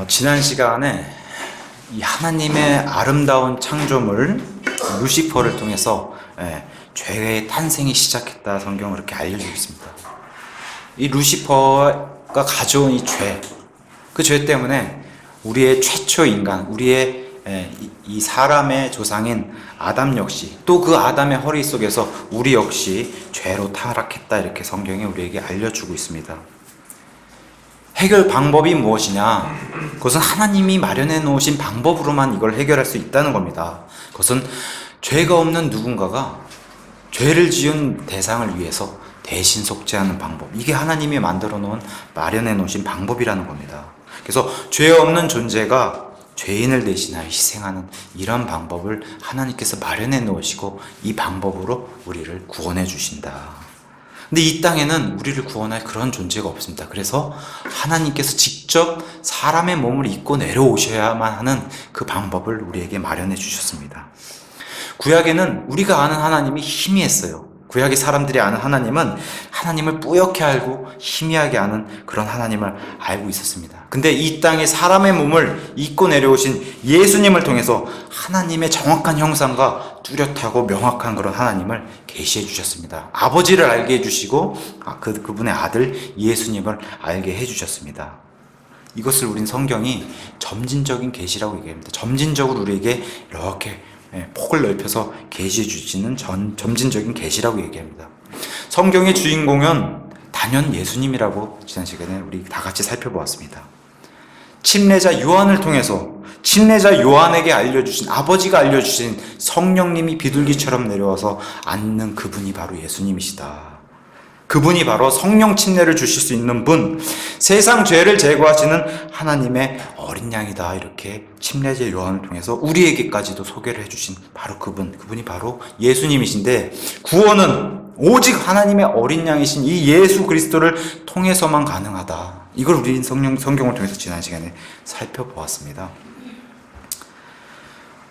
지난 시간에 이 하나님의 아름다운 창조물 루시퍼를 통해서 죄의 탄생이 시작했다, 성경은 그렇게 알려주고 있습니다. 이 루시퍼가 가져온 이 죄, 그 죄 때문에 우리의 최초 인간, 우리의 이 사람의 조상인 아담 역시, 또 그 아담의 허리 속에서 우리 역시 죄로 타락했다, 이렇게 성경이 우리에게 알려주고 있습니다. 해결 방법이 무엇이냐? 그것은 하나님이 마련해 놓으신 방법으로만 이걸 해결할 수 있다는 겁니다. 그것은 죄가 없는 누군가가 죄를 지은 대상을 위해서 대신 속죄하는 방법, 이게 하나님이 만들어 놓은, 마련해 놓으신 방법이라는 겁니다. 그래서 죄 없는 존재가 죄인을 대신하여 희생하는 이런 방법을 하나님께서 마련해 놓으시고, 이 방법으로 우리를 구원해 주신다. 근데 이 땅에는 우리를 구원할 그런 존재가 없습니다. 그래서 하나님께서 직접 사람의 몸을 입고 내려오셔야만 하는 그 방법을 우리에게 마련해 주셨습니다. 구약에는 우리가 아는 하나님이 희미했어요. 구약의 사람들이 아는 하나님은 하나님을 뿌옇게 알고 희미하게 아는 그런 하나님을 알고 있었습니다. 근데 이 땅에 사람의 몸을 입고 내려오신 예수님을 통해서 하나님의 정확한 형상과 뚜렷하고 명확한 그런 하나님을 계시해 주셨습니다. 아버지를 알게 해주시고 그분의 아들 예수님을 알게 해주셨습니다. 이것을 우린 성경이 점진적인 계시라고 얘기합니다. 점진적으로 우리에게 이렇게 폭을 넓혀서 계시해 주시는 점진적인 계시라고 얘기합니다. 성경의 주인공은 단연 예수님이라고 지난 시간에 우리 다 같이 살펴보았습니다. 침례자 요한을 통해서 침례자 요한에게 알려주신, 아버지가 알려주신 성령님이 비둘기처럼 내려와서 앉는 그분이 바로 예수님이시다. 그분이 바로 성령 침례를 주실 수 있는 분, 세상 죄를 제거하시는 하나님의 어린 양이다. 이렇게 침례자 요한을 통해서 우리에게까지도 소개를 해주신 바로 그분이 바로 예수님이신데, 구원은 오직 하나님의 어린 양이신 이 예수 그리스도를 통해서만 가능하다. 이걸 우리 성경을 통해서 지난 시간에 살펴보았습니다.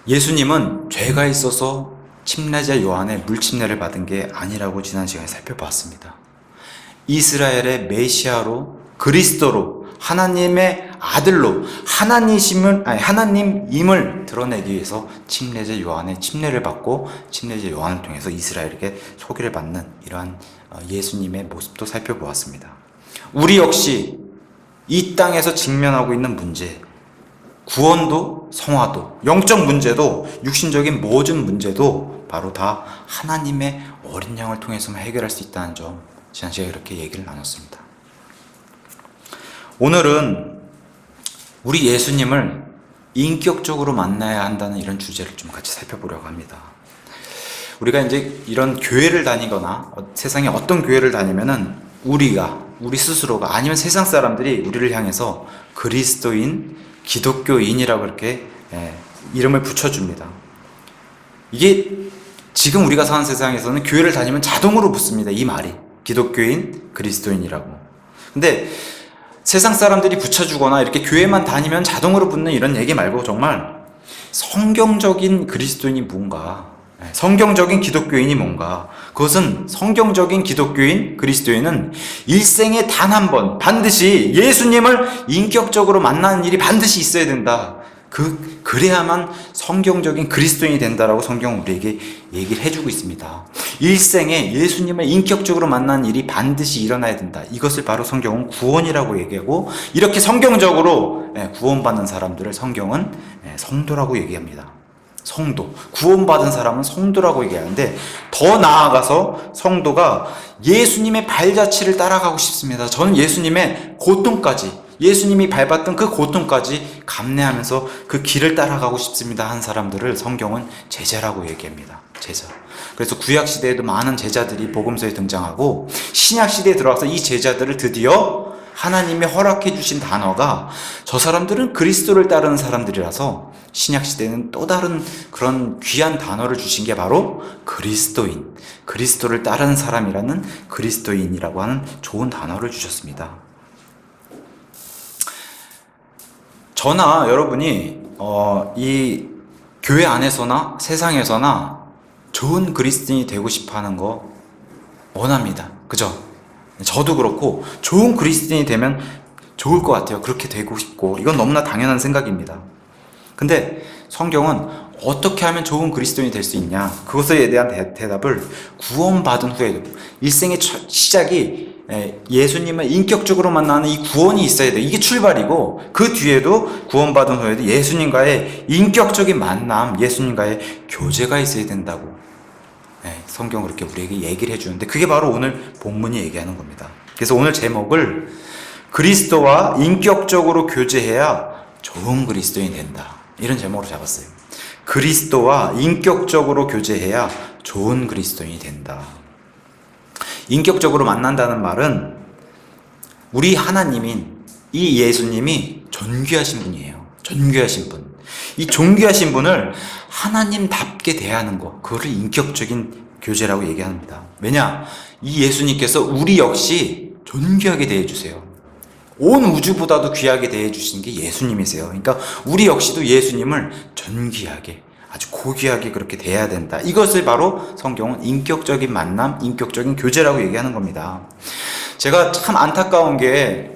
예수님은 죄가 있어서 침례자 요한의 물침례를 받은 게 아니라고 지난 시간에 살펴봤습니다. 이스라엘의 메시아로, 그리스도로, 하나님의 아들로, 하나님임을 드러내기 위해서 침례자 요한의 침례를 받고, 침례자 요한을 통해서 이스라엘에게 소개를 받는 이러한 예수님의 모습도 살펴보았습니다. 우리 역시 이 땅에서 직면하고 있는 문제, 구원도, 성화도, 영적 문제도, 육신적인 모든 문제도 바로 다 하나님의 어린 양을 통해서만 해결할 수 있다는 점, 지난 시간에 이렇게 얘기를 나눴습니다. 오늘은 우리 예수님을 인격적으로 만나야 한다는 이런 주제를 좀 같이 살펴보려고 합니다. 우리가 이제 이런 교회를 다니거나 세상에 어떤 교회를 다니면은 우리 스스로가, 아니면 세상 사람들이 우리를 향해서 그리스도인, 기독교인이라고 이렇게 이름을 붙여줍니다. 이게 지금 우리가 사는 세상에서는 교회를 다니면 자동으로 붙습니다. 이 말이 기독교인, 그리스도인이라고. 근데 세상 사람들이 붙여주거나 이렇게 교회만 다니면 자동으로 붙는 이런 얘기 말고, 정말 성경적인 그리스도인이 뭔가, 성경적인 기독교인이 뭔가, 그것은 성경적인 기독교인, 그리스도인은 일생에 단 한 번 반드시 예수님을 인격적으로 만나는 일이 반드시 있어야 된다. 그래야만 성경적인 그리스도인이 된다라고 성경은 우리에게 얘기를 해주고 있습니다. 일생에 예수님을 인격적으로 만나는 일이 반드시 일어나야 된다. 이것을 바로 성경은 구원이라고 얘기하고, 이렇게 성경적으로 구원받는 사람들을 성경은 성도라고 얘기합니다. 성도, 구원받은 사람은 성도라고 얘기하는데, 더 나아가서 성도가 예수님의 발자취를 따라가고 싶습니다. 저는 예수님의 고통까지, 예수님이 밟았던 그 고통까지 감내하면서 그 길을 따라가고 싶습니다 한 사람들을 성경은 제자라고 얘기합니다. 제자. 그래서 구약시대에도 많은 제자들이 복음서에 등장하고, 신약시대에 들어와서 이 제자들을 드디어 하나님이 허락해 주신 단어가, 저 사람들은 그리스도를 따르는 사람들이라서 신약시대에는 또 다른 그런 귀한 단어를 주신 게 바로 그리스도인, 그리스도를 따르는 사람이라는 그리스도인이라고 하는 좋은 단어를 주셨습니다. 저나 여러분이 이 교회 안에서나 세상에서나 좋은 그리스도인이 되고 싶어하는 거 원합니다. 그죠? 저도 그렇고, 좋은 그리스도인이 되면 좋을 것 같아요. 그렇게 되고 싶고 이건 너무나 당연한 생각입니다. 근데 성경은 어떻게 하면 좋은 그리스도인이 될 수 있냐, 그것에 대한 대답을 구원받은 후에도, 일생의 시작이 예수님을 인격적으로 만나는 이 구원이 있어야 돼요. 이게 출발이고, 그 뒤에도 구원받은 후에도 예수님과의 인격적인 만남, 예수님과의 교제가 있어야 된다고 성경 그렇게 우리에게 얘기를 해주는데, 그게 바로 오늘 본문이 얘기하는 겁니다. 그래서 오늘 제목을 그리스도와 인격적으로 교제해야 좋은 그리스도인이 된다, 이런 제목으로 잡았어요. 그리스도와 인격적으로 교제해야 좋은 그리스도인이 된다. 인격적으로 만난다는 말은 우리 하나님인 이 예수님이 존귀하신 분이에요. 존귀하신 분. 이 존귀하신 분을 하나님답게 대하는 것, 그거를 인격적인 교제라고 얘기합니다. 왜냐? 이 예수님께서 우리 역시 존귀하게 대해주세요. 온 우주보다도 귀하게 대해주신 게 예수님이세요. 그러니까 우리 역시도 예수님을 존귀하게, 아주 고귀하게 그렇게 대해야 된다. 이것을 바로 성경은 인격적인 만남, 인격적인 교제라고 얘기하는 겁니다. 제가 참 안타까운 게,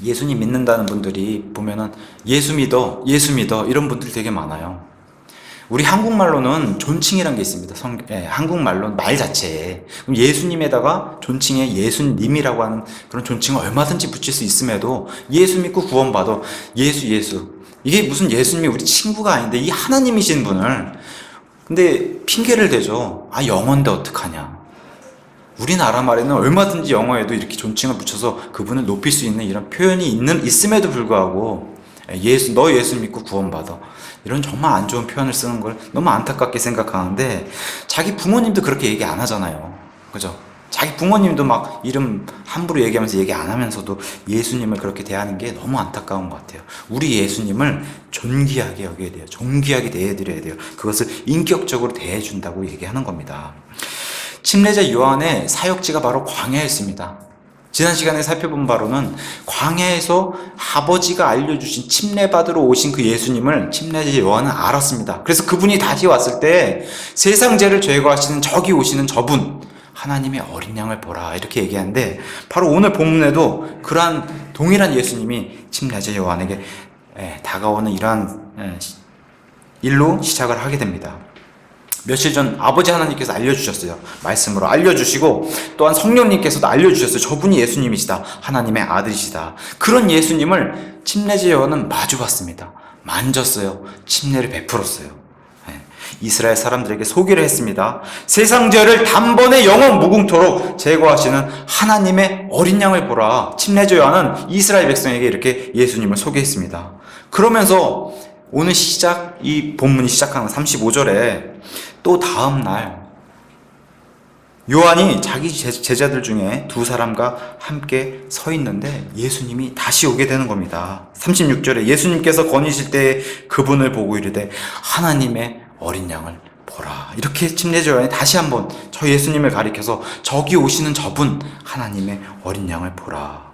예수님 믿는다는 분들이 보면은 예수 믿어, 예수 믿어 이런 분들이 되게 많아요. 우리 한국말로는 존칭이라는 게 있습니다. 한국말로 말 자체에. 그럼 예수님에다가 존칭에 예수님이라고 하는 그런 존칭을 얼마든지 붙일 수 있음에도 예수 믿고 구원받아. 예수. 이게 무슨 예수님이 우리 친구가 아닌데 이 하나님이신 분을, 근데 핑계를 대죠. 아, 영어인데 어떡하냐. 우리나라 말에는 얼마든지 영어에도 이렇게 존칭을 붙여서 그분을 높일 수 있는 이런 표현이 있음에도 불구하고 너 예수 믿고 구원받아, 이런 정말 안 좋은 표현을 쓰는 걸 너무 안타깝게 생각하는데, 자기 부모님도 그렇게 얘기 안 하잖아요. 그죠? 자기 부모님도 막 이름 함부로 얘기하면서 얘기 안 하면서도 예수님을 그렇게 대하는 게 너무 안타까운 것 같아요. 우리 예수님을 존귀하게 여겨야 돼요. 존귀하게 대해드려야 돼요. 그것을 인격적으로 대해준다고 얘기하는 겁니다. 침례자 요한의 사역지가 바로 광야였습니다. 지난 시간에 살펴본 바로는 광야에서 아버지가 알려주신 침례받으러 오신 그 예수님을 침례자 요한은 알았습니다. 그래서 그분이 다시 왔을 때 세상 죄를 제거하시는 저기 오시는 저분, 하나님의 어린 양을 보라, 이렇게 얘기하는데, 바로 오늘 본문에도 그러한 동일한 예수님이 침례자 요한에게 다가오는 이러한 일로 시작을 하게 됩니다. 며칠 전 아버지 하나님께서 알려주셨어요. 말씀으로 알려주시고, 또한 성령님께서도 알려주셨어요. 저분이 예수님이시다, 하나님의 아들이시다. 그런 예수님을 침례자 요한은 마주봤습니다. 만졌어요. 침례를 베풀었어요. 이스라엘 사람들에게 소개를 했습니다. 세상 죄를 단번에 영원 무궁토록 제거하시는 하나님의 어린 양을 보라. 침례자 요한은 이스라엘 백성에게 이렇게 예수님을 소개했습니다. 그러면서 오늘 이 본문이 시작하는 35절에 또 다음 날 요한이 자기 제자들 중에 두 사람과 함께 서 있는데 예수님이 다시 오게 되는 겁니다. 36절에 예수님께서 거니실 때 그분을 보고 이르되 하나님의 어린 양을 보라. 이렇게 침례자 요한이 다시 한번 저 예수님을 가리켜서 저기 오시는 저분, 하나님의 어린 양을 보라.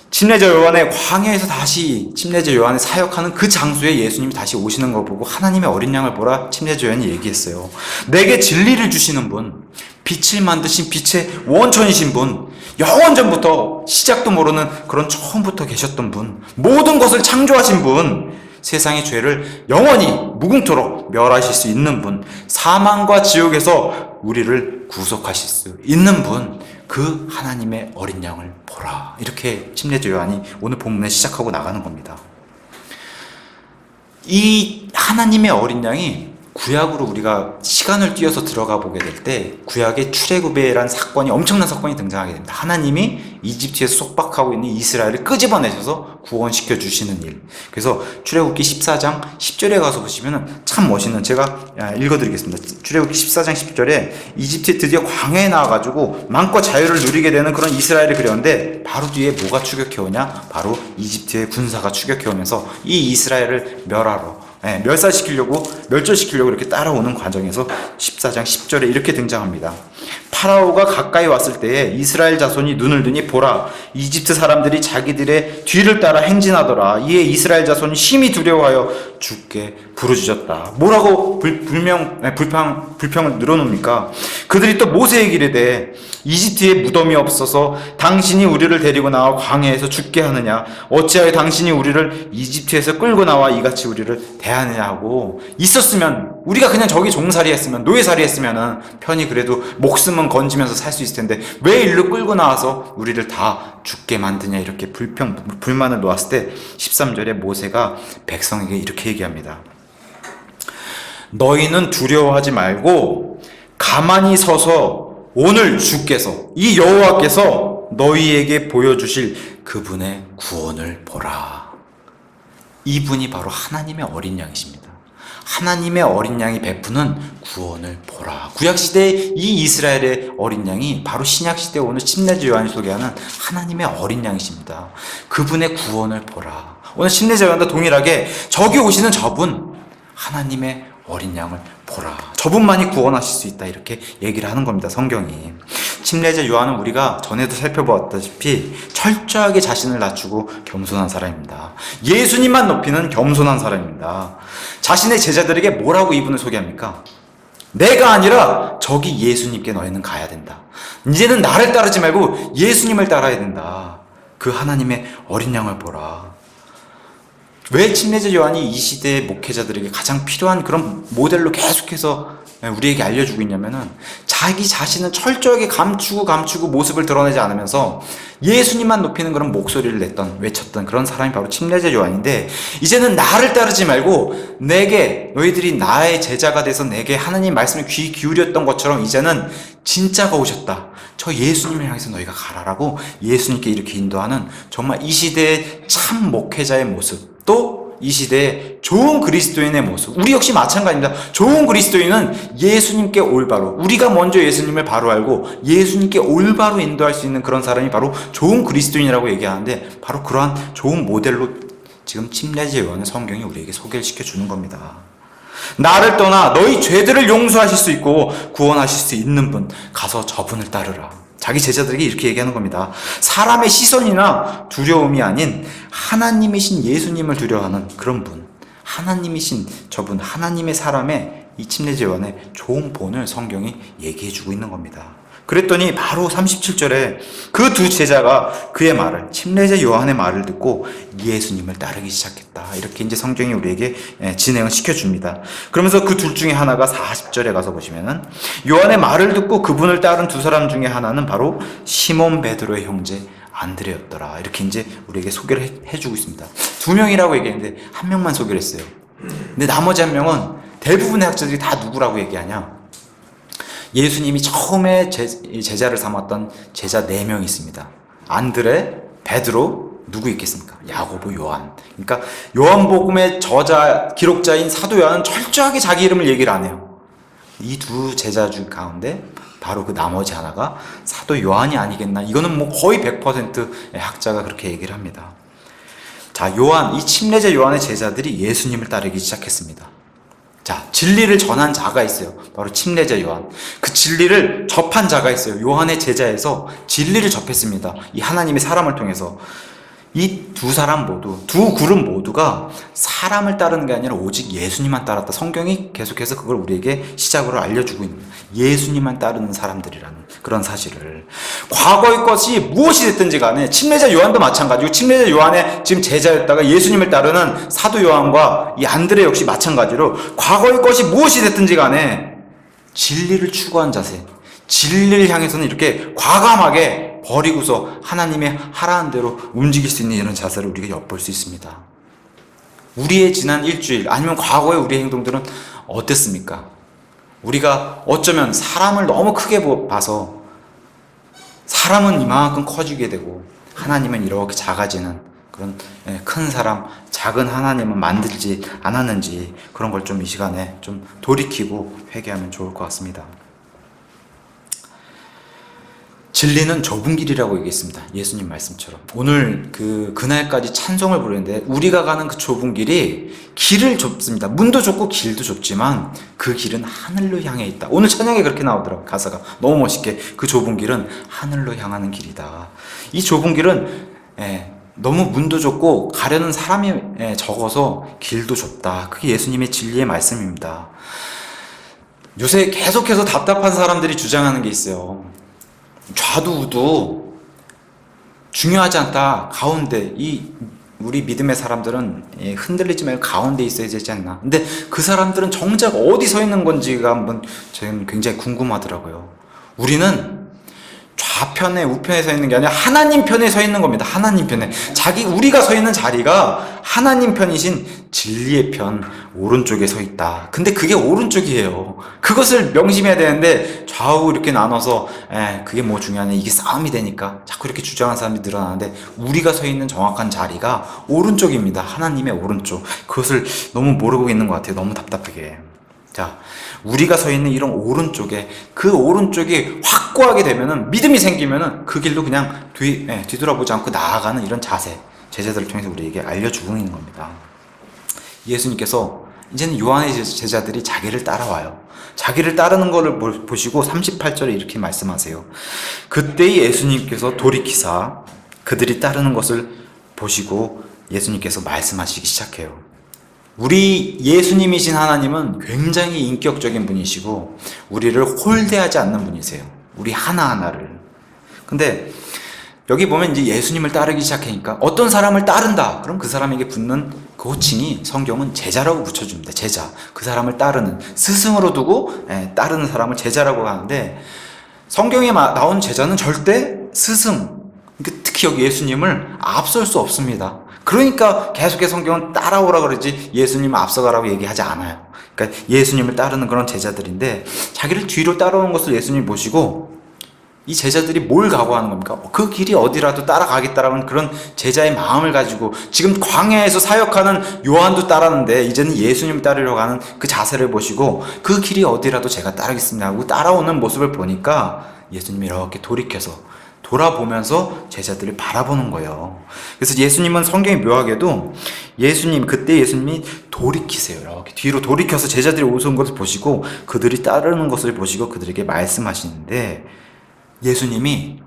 침례자 요한의 광야에서 다시 침례자 요한을 사역하는 그 장소에 예수님이 다시 오시는 걸 보고 하나님의 어린 양을 보라, 침례자 요한이 얘기했어요. 내게 진리를 주시는 분, 빛을 만드신 빛의 원천이신 분, 영원전부터 시작도 모르는 그런 처음부터 계셨던 분, 모든 것을 창조하신 분, 세상의 죄를 영원히 무궁토록 멸하실 수 있는 분, 사망과 지옥에서 우리를 구속하실 수 있는 분, 그 하나님의 어린 양을 보라. 이렇게 침례자 요한이 오늘 본문에 시작하고 나가는 겁니다. 이 하나님의 어린 양이 구약으로 우리가 시간을 뛰어서 들어가 보게 될 때 구약의 출애굽이라는 사건이, 엄청난 사건이 등장하게 됩니다. 하나님이 이집트에서 속박하고 있는 이스라엘을 끄집어내셔서 구원시켜 주시는 일. 그래서 출애굽기 14장 10절에 가서 보시면 참 멋있는, 제가 읽어드리겠습니다. 출애굽기 14장 10절에 이집트에 드디어 광야에 나와가지고 마음껏 자유를 누리게 되는 그런 이스라엘을 그렸는데, 바로 뒤에 뭐가 추격해오냐? 바로 이집트의 군사가 추격해오면서 이 이스라엘을 멸절시키려고 이렇게 따라오는 과정에서 14장 10절에 이렇게 등장합니다. 파라오가 가까이 왔을 때에 이스라엘 자손이 눈을 드니 보라, 이집트 사람들이 자기들의 뒤를 따라 행진하더라. 이에 이스라엘 자손이 심히 두려워하여 죽게 부르짖었다. 뭐라고 불평을 늘어놓습니까? 그들이 또 모세에게 이르되 이집트에 무덤이 없어서 당신이 우리를 데리고 나와 광야에서 죽게 하느냐? 어찌하여 당신이 우리를 이집트에서 끌고 나와 이같이 우리를 대하느냐 하고, 있었으면 우리가 그냥 저기 종살이 했으면, 노예살이 했으면은 편히 그래도 목숨은 건지면서 살 수 있을 텐데 왜 일로 끌고 나와서 우리를 다 죽게 만드냐, 이렇게 불만을 놓았을 때 13절에 모세가 백성에게 이렇게 얘기합니다. 너희는 두려워하지 말고 가만히 서서 오늘 주께서, 이 여호와께서 너희에게 보여주실 그분의 구원을 보라. 이분이 바로 하나님의 어린 양이십니다. 하나님의 어린 양이 베푸는 구원을 보라. 구약시대의 이 이스라엘의 어린 양이 바로 신약시대에 오늘 침례자 요한이 소개하는 하나님의 어린 양이십니다. 그분의 구원을 보라. 오늘 침례자 요한과 동일하게 저기 오시는 저분, 하나님의 어린 양을 보라. 저분만이 구원하실 수 있다, 이렇게 얘기를 하는 겁니다, 성경이. 침례자 요한은 우리가 전에도 살펴보았다시피 철저하게 자신을 낮추고 겸손한 사람입니다. 예수님만 높이는 겸손한 사람입니다. 자신의 제자들에게 뭐라고 이분을 소개합니까? 내가 아니라 저기 예수님께 너희는 가야 된다. 이제는 나를 따르지 말고 예수님을 따라야 된다. 그 하나님의 어린 양을 보라. 왜 침례자 요한이 이 시대의 목회자들에게 가장 필요한 그런 모델로 계속해서 우리에게 알려주고 있냐면은, 자기 자신은 철저하게 감추고 모습을 드러내지 않으면서 예수님만 높이는 그런 목소리를 외쳤던 그런 사람이 바로 침례자 요한인데, 이제는 나를 따르지 말고 너희들이 나의 제자가 돼서 내게 하나님 말씀에 귀 기울였던 것처럼 이제는 진짜가 오셨다. 저 예수님을 향해서 너희가 가라라고 예수님께 이렇게 인도하는, 정말 이 시대의 참 목회자의 모습, 또 이 시대의 좋은 그리스도인의 모습, 우리 역시 마찬가지입니다. 좋은 그리스도인은 예수님께 올바로, 우리가 먼저 예수님을 바로 알고 예수님께 올바로 인도할 수 있는 그런 사람이 바로 좋은 그리스도인이라고 얘기하는데, 바로 그러한 좋은 모델로 지금 침례자 요한의 성경이 우리에게 소개를 시켜주는 겁니다. 나를 떠나 너희 죄들을 용서하실 수 있고 구원하실 수 있는 분, 가서 저분을 따르라. 자기 제자들에게 이렇게 얘기하는 겁니다. 사람의 시선이나 두려움이 아닌 하나님이신 예수님을 두려워하는 그런 분, 하나님이신 저분, 하나님의 사람의 이 침례자 요한의 좋은 본을 성경이 얘기해주고 있는 겁니다. 그랬더니 바로 37절에 그 두 제자가 그의 말을, 침례자 요한의 말을 듣고 예수님을 따르기 시작했다. 이렇게 이제 성경이 우리에게 진행을 시켜줍니다. 그러면서 그 둘 중에 하나가 40절에 가서 보시면은, 요한의 말을 듣고 그분을 따른 두 사람 중에 하나는 바로 시몬 베드로의 형제 안드레였더라. 이렇게 이제 우리에게 소개를 해주고 있습니다. 두 명이라고 얘기했는데 한 명만 소개를 했어요. 근데 나머지 한 명은 대부분의 학자들이 다 누구라고 얘기하냐? 예수님이 처음에 제자를 삼았던 제자 4명이 있습니다. 안드레, 베드로, 누구 있겠습니까? 야고보, 요한. 그러니까 요한복음의 기록자인 사도 요한은 철저하게 자기 이름을 얘기를 안 해요. 이 두 제자 중 가운데 바로 그 나머지 하나가 사도 요한이 아니겠나. 이거는 뭐 거의 100%의 학자가 그렇게 얘기를 합니다. 자, 이 침례자 요한의 제자들이 예수님을 따르기 시작했습니다. 자, 진리를 전한 자가 있어요. 바로 침례자 요한. 그 진리를 접한 자가 있어요. 요한의 제자에서 진리를 접했습니다. 이 하나님의 사람을 통해서. 이 두 그룹 모두가 사람을 따르는 게 아니라 오직 예수님만 따랐다. 성경이 계속해서 그걸 우리에게 시작으로 알려주고 있는, 예수님만 따르는 사람들이라는 그런 사실을. 과거의 것이 무엇이 됐든지 간에 침례자 요한도 마찬가지고, 침례자 요한의 지금 제자였다가 예수님을 따르는 사도 요한과 이 안드레 역시 마찬가지로, 과거의 것이 무엇이 됐든지 간에 진리를 추구한 자세, 진리를 향해서는 이렇게 과감하게 버리고서 하나님의 하라는 대로 움직일 수 있는 이런 자세를 우리가 엿볼 수 있습니다. 우리의 지난 일주일, 아니면 과거의 우리의 행동들은 어땠습니까? 우리가 어쩌면 사람을 너무 크게 봐서 사람은 이만큼 커지게 되고 하나님은 이렇게 작아지는 그런 큰 사람, 작은 하나님은 만들지 않았는지, 그런 걸 좀 이 시간에 좀 돌이키고 회개하면 좋을 것 같습니다. 진리는 좁은 길이라고 얘기했습니다. 예수님 말씀처럼. 오늘 그날까지 찬송을 부르는데, 우리가 가는 그 좁은 길은 좁습니다. 문도 좁고 길도 좁지만 그 길은 하늘로 향해 있다. 오늘 찬양에 그렇게 나오더라고요. 가사가 너무 멋있게. 그 좁은 길은 하늘로 향하는 길이다. 이 좁은 길은 너무 문도 좁고 가려는 사람이 적어서 길도 좁다. 그게 예수님의 진리의 말씀입니다. 요새 계속해서 답답한 사람들이 주장하는 게 있어요. 좌도 우도 중요하지 않다. 가운데, 우리 믿음의 사람들은 흔들리지 말고 가운데 있어야 되지 않나. 근데 그 사람들은 정작 어디 서 있는 건지가 한번 저는 굉장히 궁금하더라고요. 우리는 좌편에 우편에 서 있는 게 아니라 하나님 편에 서 있는 겁니다. 하나님 편에. 우리가 서 있는 자리가 하나님 편이신 진리의 편 오른쪽에 서 있다. 근데 그게 오른쪽이에요. 그것을 명심해야 되는데 좌우 이렇게 나눠서 그게 뭐 중요하냐, 이게 싸움이 되니까 자꾸 이렇게 주장하는 사람이 늘어나는데, 우리가 서 있는 정확한 자리가 오른쪽입니다. 하나님의 오른쪽. 그것을 너무 모르고 있는 것 같아요. 너무 답답하게. 자, 우리가 서 있는 이런 오른쪽에, 그 오른쪽이 확고하게 되면은, 믿음이 생기면은 그 길로 그냥 뒤돌아보지 않고 나아가는 이런 자세, 제자들을 통해서 우리에게 알려주고 있는 겁니다. 예수님께서 이제는 요한의 제자들이 자기를 따라와요. 자기를 따르는 것을 보시고 38절에 이렇게 말씀하세요. 그때 예수님께서 돌이키사 그들이 따르는 것을 보시고 예수님께서 말씀하시기 시작해요. 우리 예수님이신 하나님은 굉장히 인격적인 분이시고 우리를 홀대하지 않는 분이세요. 우리 하나하나를. 근데 여기 보면 이제 예수님을 따르기 시작하니까 어떤 사람을 따른다. 그럼 그 사람에게 붙는 그 호칭이 성경은 제자라고 붙여줍니다. 제자. 그 사람을 따르는, 스승으로 두고 따르는 사람을 제자라고 하는데, 성경에 나온 제자는 절대 스승, 특히 여기 예수님을 앞설 수 없습니다. 그러니까 계속해서 성경은 따라오라 그러지 예수님 앞서가라고 얘기하지 않아요. 그러니까 예수님을 따르는 그런 제자들인데, 자기를 뒤로 따라오는 것을 예수님이 보시고 이 제자들이 뭘 각오하는 겁니까? 그 길이 어디라도 따라가겠다라는 그런 제자의 마음을 가지고, 지금 광야에서 사역하는 요한도 따랐는데 이제는 예수님을 따르려고 하는 그 자세를 보시고, 그 길이 어디라도 제가 따르겠습니다 하고 따라오는 모습을 보니까 예수님이 이렇게 돌아보면서 제자들을 바라보는 거예요. 그래서 예수님은 성경이 묘하게도 그때 예수님이 돌이키세요. 이렇게 뒤로 돌이켜서 제자들이 오는 것을 보시고 그들이 따르는 것을 보시고 그들에게 말씀하시는데, 예수님이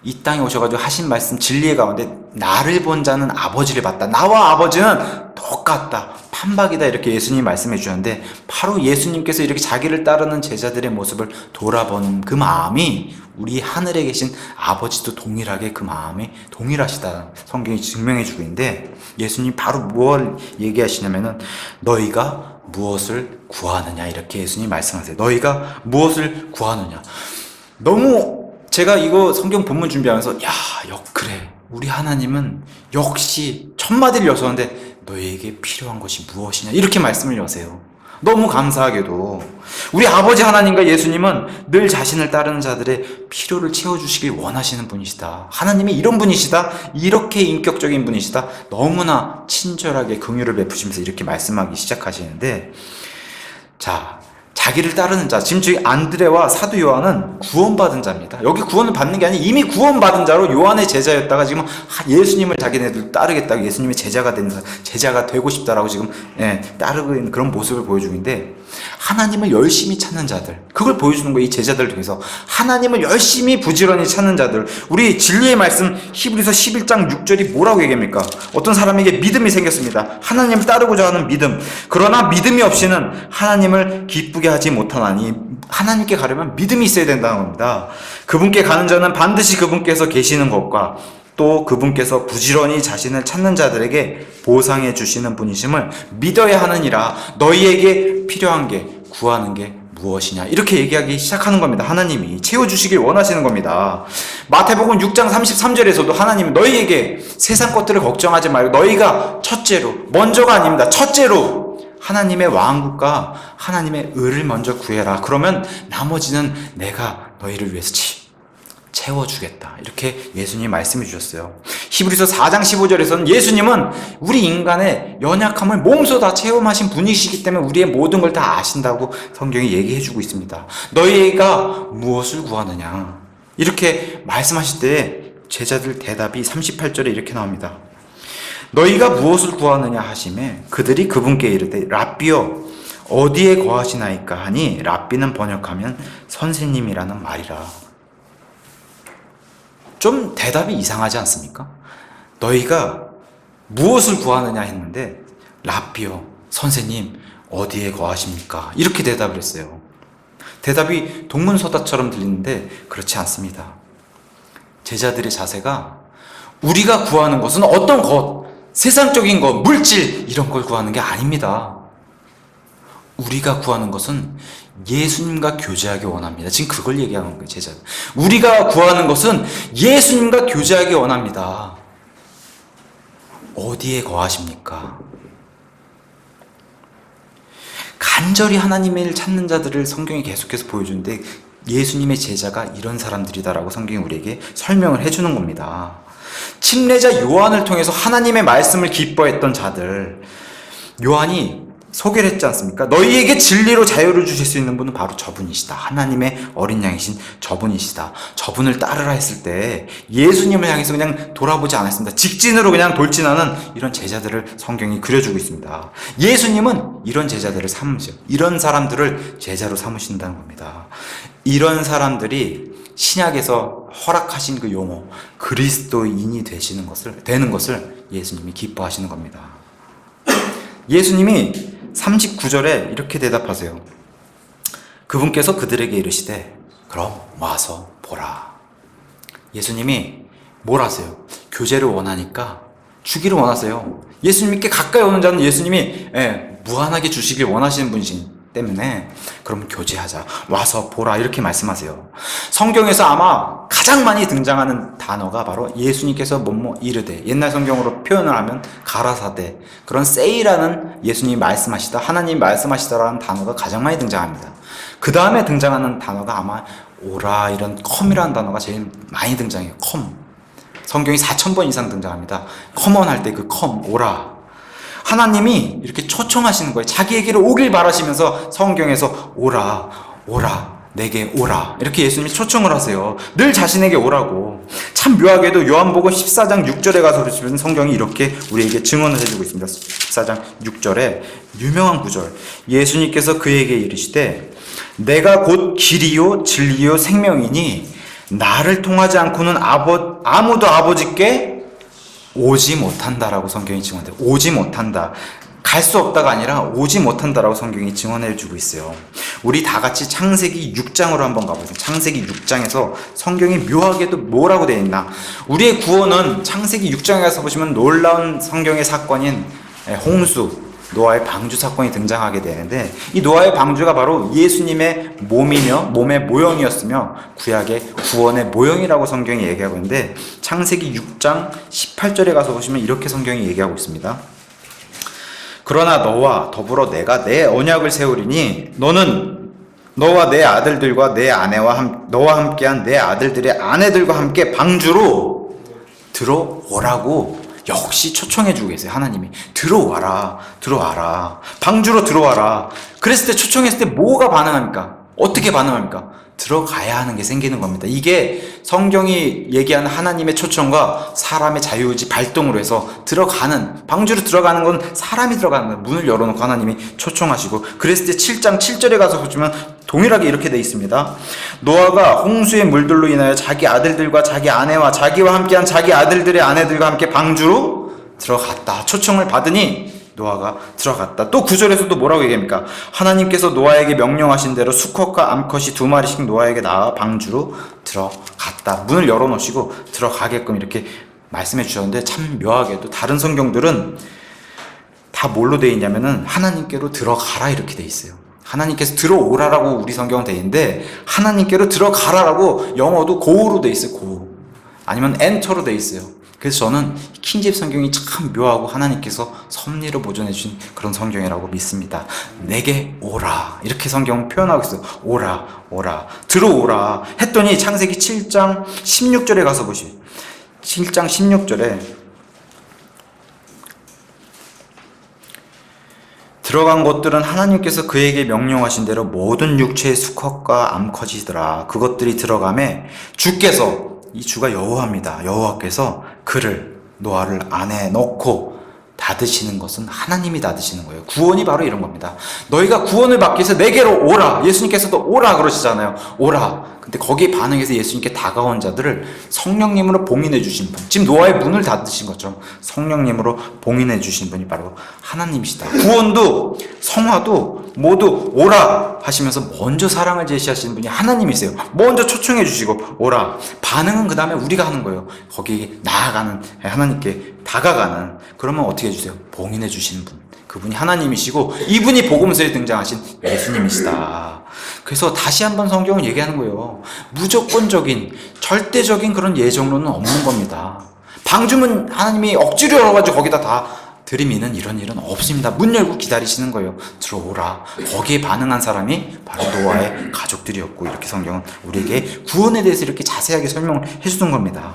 이 땅에 오셔가지고 하신 말씀 진리의 가운데 나를 본 자는 아버지를 봤다. 나와 아버지는 똑같다. 판박이다. 이렇게 예수님이 말씀해 주셨는데, 바로 예수님께서 이렇게 자기를 따르는 제자들의 모습을 돌아보는 그 마음이 우리 하늘에 계신 아버지도 동일하게 그 마음이 동일하시다. 성경이 증명해 주고 있는데, 예수님 바로 무엇을 얘기하시냐면은 너희가 무엇을 구하느냐, 이렇게 예수님이 말씀하세요. 너희가 무엇을 구하느냐. 너무 제가 이거 성경 본문 준비하면서 그래, 우리 하나님은 역시 첫마디를 여서는데 너희에게 필요한 것이 무엇이냐 이렇게 말씀을 여세요. 너무 감사하게도 우리 아버지 하나님과 예수님은 늘 자신을 따르는 자들의 필요를 채워주시길 원하시는 분이시다. 하나님이 이런 분이시다. 이렇게 인격적인 분이시다. 너무나 친절하게 긍휼을 베푸시면서 이렇게 말씀하기 시작하시는데, 자, 자기를 따르는 자, 지금 저희 안드레와 사도 요한은 구원받은 자입니다. 여기 구원을 받는 게 아니라 이미 구원받은 자로 요한의 제자였다가 지금 예수님을 자기네들 따르겠다고, 예수님의 제자가 되고 싶다라고 지금 따르고 있는 그런 모습을 보여주고 있는데, 하나님을 열심히 찾는 자들, 그걸 보여주는 거예요. 이 제자들을 통해서 하나님을 열심히 부지런히 찾는 자들. 우리 진리의 말씀 히브리서 11장 6절이 뭐라고 얘기합니까? 어떤 사람에게 믿음이 생겼습니다. 하나님을 따르고자 하는 믿음. 그러나 믿음이 없이는 하나님을 기쁘게 하지 못하나니, 하나님께 가려면 믿음이 있어야 된다는 겁니다. 그분께 가는 자는 반드시 그분께서 계시는 것과 또 그분께서 부지런히 자신을 찾는 자들에게 보상해 주시는 분이심을 믿어야 하느니라. 너희에게 필요한 게, 구하는 게 무엇이냐, 이렇게 얘기하기 시작하는 겁니다. 하나님이 채워주시길 원하시는 겁니다. 마태복음 6장 33절에서도 하나님은 너희에게 세상 것들을 걱정하지 말고 너희가 먼저가 아닙니다. 첫째로 하나님의 왕국과 하나님의 의를 먼저 구해라. 그러면 나머지는 내가 너희를 위해서 채워주겠다. 이렇게 예수님이 말씀해 주셨어요. 히브리서 4장 15절에서는 예수님은 우리 인간의 연약함을 몸소 다 체험하신 분이시기 때문에 우리의 모든 걸 다 아신다고 성경이 얘기해 주고 있습니다. 너희가 무엇을 구하느냐, 이렇게 말씀하실 때 제자들 대답이 38절에 이렇게 나옵니다. 너희가 무엇을 구하느냐 하시매 그들이 그분께 이르되 랍비여 어디에 거하시나이까 하니, 랍비는 번역하면 선생님이라는 말이라. 좀 대답이 이상하지 않습니까? 너희가 무엇을 구하느냐 했는데 랍비여, 선생님 어디에 거하십니까? 이렇게 대답을 했어요. 대답이 동문서답처럼 들리는데 그렇지 않습니다. 제자들의 자세가 우리가 구하는 것은 어떤 것, 세상적인 것, 물질 이런 걸 구하는 게 아닙니다. 우리가 구하는 것은 예수님과 교제하기 원합니다. 지금 그걸 얘기하는 거예요, 제자. 우리가 구하는 것은 예수님과 교제하기 원합니다. 어디에 거하십니까? 간절히 하나님을 찾는 자들을 성경이 계속해서 보여주는데 예수님의 제자가 이런 사람들이다라고 성경이 우리에게 설명을 해주는 겁니다. 침례자 요한을 통해서 하나님의 말씀을 기뻐했던 자들, 요한이 소개를 했지 않습니까? 너희에게 진리로 자유를 주실 수 있는 분은 바로 저분이시다. 하나님의 어린 양이신 저분이시다. 저분을 따르라 했을 때 예수님을 향해서 그냥 돌아보지 않았습니다. 직진으로 그냥 돌진하는 이런 제자들을 성경이 그려주고 있습니다. 예수님은 이런 제자들을 삼으셔. 이런 사람들을 제자로 삼으신다는 겁니다. 이런 사람들이 신약에서 허락하신 그 용어 그리스도인이 되는 것을 예수님이 기뻐하시는 겁니다. 예수님이 39절에 이렇게 대답하세요. 그분께서 그들에게 이르시되 그럼 와서 보라. 예수님이 뭘 하세요? 교제를 원하니까 주기를 원하세요. 예수님께 가까이 오는 자는 예수님이 무한하게 주시길 원하시는 분이신 때문에 그럼 교제하자. 와서 보라. 이렇게 말씀하세요. 성경에서 아마 가장 많이 등장하는 단어가 바로 예수님께서 뭐뭐 이르되, 옛날 성경으로 표현을 하면 가라사대, 그런 세이라는 예수님이 말씀하시다, 하나님이 말씀하시다라는 단어가 가장 많이 등장합니다. 그 다음에 등장하는 단어가 아마 오라, 이런 컴이라는 단어가 제일 많이 등장해요. 컴. 성경이 4,000번 이상 등장합니다. 컴온 할 때 그 컴, 오라. 하나님이 이렇게 초청하시는 거예요. 자기에게로 오길 바라시면서 성경에서 오라, 오라, 내게 오라. 이렇게 예수님이 초청을 하세요. 늘 자신에게 오라고. 참 묘하게도 요한복음 14장 6절에 가서 보시면 성경이 이렇게 우리에게 증언을 해주고 있습니다. 14장 6절에 유명한 구절. 예수님께서 그에게 이르시되 내가 곧 길이요 진리요 생명이니 나를 통하지 않고는 아무도 아버지께 오지 못한다라고 성경이 증언해요. 오지 못한다. 갈 수 없다가 아니라 오지 못한다라고 성경이 증언해 주고 있어요. 우리 다 같이 창세기 6장으로 한번 가보겠습니다. 창세기 6장에서 성경이 묘하게도 뭐라고 되어 있나? 우리의 구원은 창세기 6장에 가서 보시면 놀라운 성경의 사건인 홍수, 노아의 방주 사건이 등장하게 되는데, 이 노아의 방주가 바로 예수님의 몸이며 몸의 모형이었으며 구약의 구원의 모형이라고 성경이 얘기하고 있는데, 창세기 6장 18절에 가서 보시면 이렇게 성경이 얘기하고 있습니다. 그러나 너와 더불어 내가 내 언약을 세우리니 너는 너와 내 아들들과 내 아내와 너와 함께한 내 아들들의 아내들과 함께 방주로 들어오라고 역시 초청해주고 계세요. 하나님이 들어와라, 들어와라, 방주로 들어와라. 그랬을 때, 초청했을 때 뭐가 반응합니까? 어떻게 반응합니까? 들어가야 하는 게 생기는 겁니다. 이게 성경이 얘기하는 하나님의 초청과 사람의 자유의지 발동으로 해서 들어가는, 방주로 들어가는 건 사람이 들어가는 거예요. 문을 열어놓고 하나님이 초청하시고, 그랬을 때 7장 7절에 가서 보시면 동일하게 이렇게 되어 있습니다. 노아가 홍수의 물들로 인하여 자기 아들들과 자기 아내와 자기와 함께한 자기 아들들의 아내들과 함께 방주로 들어갔다. 초청을 받으니 노아가 들어갔다. 또 9절에서도 뭐라고 얘기합니까? 하나님께서 노아에게 명령하신 대로 수컷과 암컷이 2마리씩 노아에게 나와 방주로 들어갔다. 문을 열어놓으시고 들어가게끔 이렇게 말씀해 주셨는데, 참 묘하게도 다른 성경들은 다 뭘로 되어 있냐면은 하나님께로 들어가라 이렇게 되어 있어요. 하나님께서 들어오라라고 우리 성경은 되어 있는데, 하나님께로 들어가라라고 영어도 고로 되어 있어요. 고. 아니면 엔터로 되어 있어요. 그래서 저는 킹제임스 성경이 참 묘하고 하나님께서 섭리로 보존해 주신 그런 성경이라고 믿습니다. 내게 오라, 이렇게 성경은 표현하고 있어요. 오라, 오라, 들어오라 했더니 창세기 7장 16절에 가서 보시면, 7장 16절에 들어간 것들은 하나님께서 그에게 명령하신 대로 모든 육체의 수컷과 암컷이더라. 그것들이 들어가매 주께서, 이 주가 여호와입니다. 여호와께서 그를, 노아를 안에 넣고 닫으시는 것은 하나님이 닫으시는 거예요. 구원이 바로 이런 겁니다. 너희가 구원을 받기 위해서 내게로 오라. 예수님께서도 오라 그러시잖아요. 오라. 근데 거기에 반응해서 예수님께 다가온 자들을 성령님으로 봉인해 주신 분, 지금 노아의 문을 닫으신 것처럼 성령님으로 봉인해 주신 분이 바로 하나님이시다. 구원도 성화도 모두 오라 하시면서 먼저 사랑을 제시하시는 분이 하나님이세요. 먼저 초청해 주시고 오라. 반응은 그 다음에 우리가 하는 거예요. 거기 나아가는, 하나님께 다가가는. 그러면 어떻게 해주세요? 봉인해 주시는 분, 그분이 하나님이시고 이분이 복음서에 등장하신 예수님이시다. 그래서 다시 한번 성경은 얘기하는 거예요. 무조건적인 절대적인 그런 예정론은 없는 겁니다. 방주문 하나님이 억지로 열어가지고 거기다 다 들이미는 이런 일은 없습니다. 문 열고 기다리시는 거예요. 들어오라. 거기에 반응한 사람이 바로 노아의 가족들이었고, 이렇게 성경은 우리에게 구원에 대해서 이렇게 자세하게 설명을 해주는 겁니다.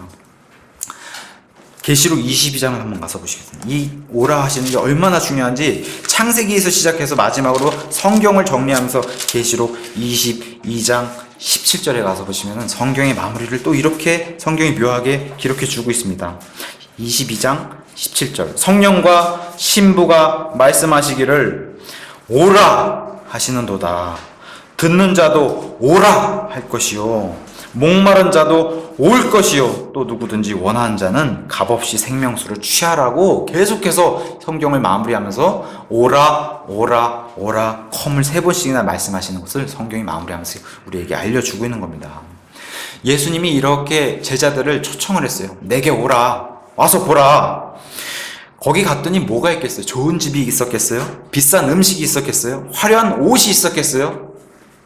계시록 22장을 한번 가서 보시겠습니다. 이 오라 하시는 게 얼마나 중요한지 창세기에서 시작해서 마지막으로 성경을 정리하면서 계시록 22장 17절에 가서 보시면 성경의 마무리를 또 이렇게 성경이 묘하게 기록해 주고 있습니다. 22장 17절, 성령과 신부가 말씀하시기를 오라 하시는도다. 듣는 자도 오라 할 것이요, 목마른 자도 올 것이요, 또 누구든지 원하는 자는 값없이 생명수를 취하라고 계속해서 성경을 마무리하면서 오라 오라 오라 컴을 3번씩이나 말씀하시는 것을 성경이 마무리하면서 우리에게 알려주고 있는 겁니다. 예수님이 이렇게 제자들을 초청을 했어요. 내게 오라, 와서 보라. 거기 갔더니 뭐가 있겠어요? 좋은 집이 있었겠어요? 비싼 음식이 있었겠어요? 화려한 옷이 있었겠어요?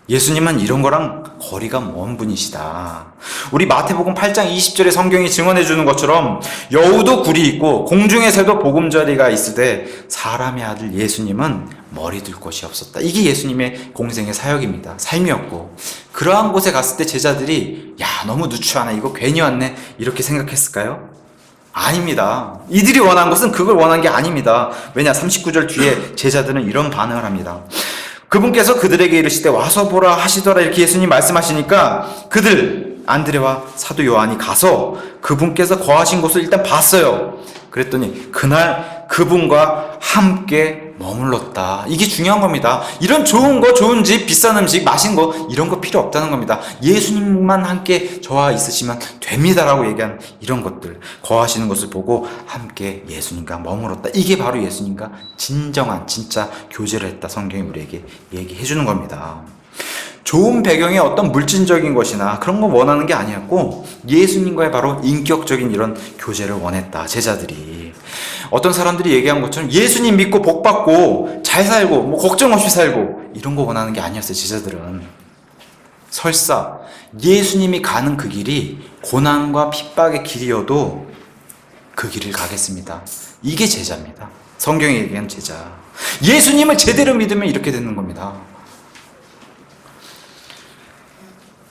예수님은 이런 거랑 거리가 먼 분이시다. 우리 마태복음 8장 20절에 성경이 증언해 주는 것처럼 여우도 굴이 있고 공중의 새도 보금자리가 있으되 사람의 아들 예수님은 머리 둘 곳이 없었다. 이게 예수님의 공생의 사역입니다. 삶이었고, 그러한 곳에 갔을 때 제자들이 야, 너무 누추하네, 이거 괜히 왔네, 이렇게 생각했을까요? 아닙니다. 이들이 원한 것은 그걸 원한 게 아닙니다. 왜냐, 39절 뒤에 제자들은 이런 반응을 합니다. 그분께서 그들에게 이르시되 와서 보라 하시더라, 이렇게 예수님 말씀하시니까 그들 안드레와 사도 요한이 가서 그분께서 거하신 곳을 일단 봤어요. 그랬더니 그날 그분과 함께 머물렀다. 이게 중요한 겁니다. 이런 좋은 거, 좋은 집, 비싼 음식, 맛있는 거, 이런 거 필요 없다는 겁니다. 예수님만 함께 저와 있으시면 됩니다라고 얘기하는 이런 것들, 거하시는 것을 보고 함께 예수님과 머물렀다. 이게 바로 예수님과 진정한 진짜 교제를 했다, 성경이 우리에게 얘기해 주는 겁니다. 좋은 배경의 어떤 물질적인 것이나 그런 거 원하는 게 아니었고, 예수님과의 바로 인격적인 이런 교제를 원했다, 제자들이. 어떤 사람들이 얘기한 것처럼 예수님 믿고 복 받고 잘 살고 뭐 걱정 없이 살고 이런 거 원하는 게 아니었어요, 제자들은. 설사 예수님이 가는 그 길이 고난과 핍박의 길이어도 그 길을 가겠습니다. 이게 제자입니다. 성경이 얘기한 제자. 예수님을 제대로 믿으면 이렇게 되는 겁니다.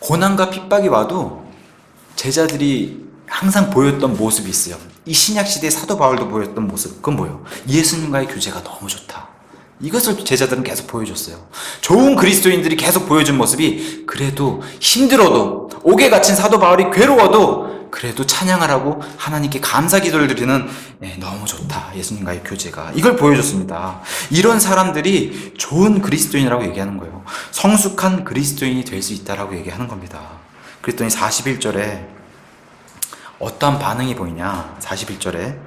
고난과 핍박이 와도 제자들이 항상 보였던 모습이 있어요. 이 신약시대의 사도 바울도 보였던 모습, 그건 뭐예요? 예수님과의 교제가 너무 좋다. 이것을 제자들은 계속 보여줬어요. 좋은 그리스도인들이 계속 보여준 모습이, 그래도 힘들어도, 옥에 갇힌 사도 바울이 괴로워도 그래도 찬양하라고 하나님께 감사 기도를 드리는, 너무 좋다, 예수님과의 교제가. 이걸 보여줬습니다. 이런 사람들이 좋은 그리스도인이라고 얘기하는 거예요. 성숙한 그리스도인이 될 수 있다라고 얘기하는 겁니다. 그랬더니 41절에 어떠한 반응이 보이냐. 41절에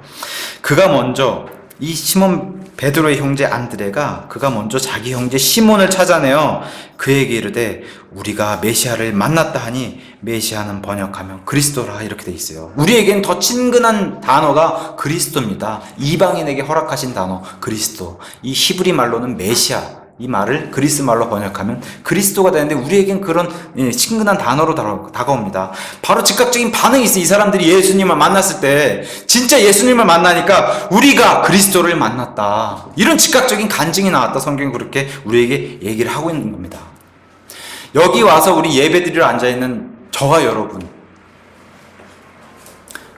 그가 먼저, 이 시몬 베드로의 형제 안드레가 그가 먼저 자기 형제 시몬을 찾아내어 그에게 이르되 우리가 메시아를 만났다 하니, 메시아는 번역하면 그리스도라, 이렇게 돼 있어요. 우리에겐 더 친근한 단어가 그리스도입니다. 이방인에게 허락하신 단어 그리스도. 이 히브리 말로는 메시아, 이 말을 그리스 말로 번역하면 그리스도가 되는데, 우리에겐 그런 친근한 단어로 다가옵니다. 바로 즉각적인 반응이 있어요. 이 사람들이 예수님을 만났을 때, 진짜 예수님을 만나니까 우리가 그리스도를 만났다, 이런 즉각적인 간증이 나왔다. 성경이 그렇게 우리에게 얘기를 하고 있는 겁니다. 여기 와서 우리 예배드리러 앉아있는 저와 여러분,